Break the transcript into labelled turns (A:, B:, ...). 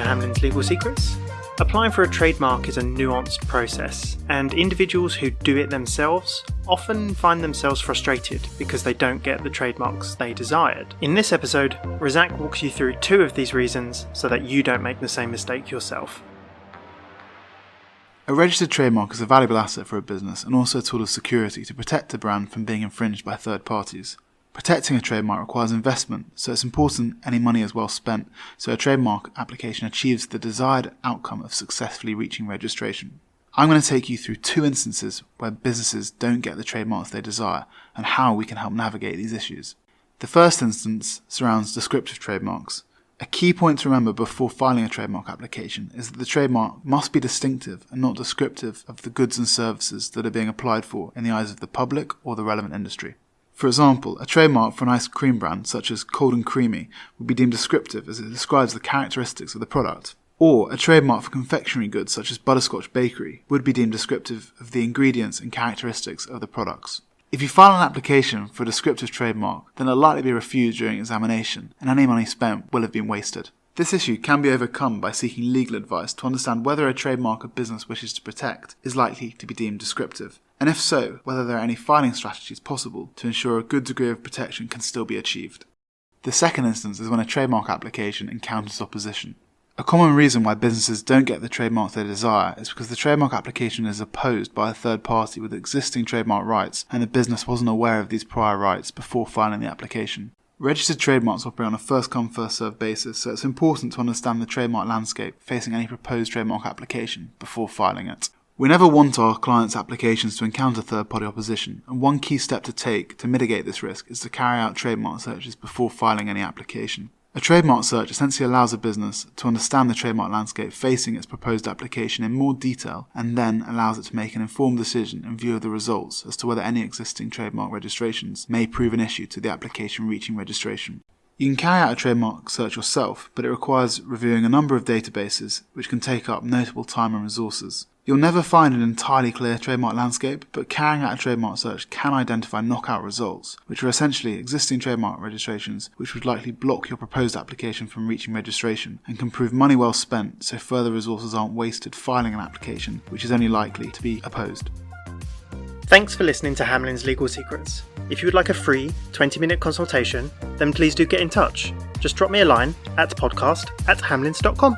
A: Hamlins Legal Secrets. Applying for a trademark is a nuanced process, and individuals who do it themselves often find themselves frustrated because they don't get the trademarks they desired. In this episode, Razzak walks you through 2 of these reasons so that you don't make the same mistake yourself.
B: A registered trademark is a valuable asset for a business and also a tool of security to protect a brand from being infringed by third parties. Protecting a trademark requires investment, so it's important any money is well spent so a trademark application achieves the desired outcome of successfully reaching registration. I'm going to take you through 2 instances where businesses don't get the trademarks they desire and how we can help navigate these issues. The first instance surrounds descriptive trademarks. A key point to remember before filing a trademark application is that the trademark must be distinctive and not descriptive of the goods and services that are being applied for in the eyes of the public or the relevant industry. For example, a trademark for an ice cream brand such as Cold and Creamy would be deemed descriptive as it describes the characteristics of the product. Or a trademark for confectionery goods such as Butterscotch Bakery would be deemed descriptive of the ingredients and characteristics of the products. If you file an application for a descriptive trademark, then it'll likely be refused during examination, and any money spent will have been wasted. This issue can be overcome by seeking legal advice to understand whether a trademark a business wishes to protect is likely to be deemed descriptive, and if so, whether there are any filing strategies possible to ensure a good degree of protection can still be achieved. The second instance is when a trademark application encounters opposition. A common reason why businesses don't get the trademarks they desire is because the trademark application is opposed by a third party with existing trademark rights and the business wasn't aware of these prior rights before filing the application. Registered trademarks operate on a first-come, first-served basis, so it's important to understand the trademark landscape facing any proposed trademark application before filing it. We never want our clients' applications to encounter third-party opposition, and one key step to take to mitigate this risk is to carry out trademark searches before filing any application. A trademark search essentially allows a business to understand the trademark landscape facing its proposed application in more detail and then allows it to make an informed decision in view of the results as to whether any existing trademark registrations may prove an issue to the application reaching registration. You can carry out a trademark search yourself, but it requires reviewing a number of databases which can take up notable time and resources. You'll never find an entirely clear trademark landscape, but carrying out a trademark search can identify knockout results, which are essentially existing trademark registrations which would likely block your proposed application from reaching registration and can prove money well spent so further resources aren't wasted filing an application which is only likely to be opposed.
A: Thanks for listening to Hamlin's Legal Secrets. If you would like a free 20-minute consultation, then please do get in touch. Just drop me a line at podcast@hamlins.com.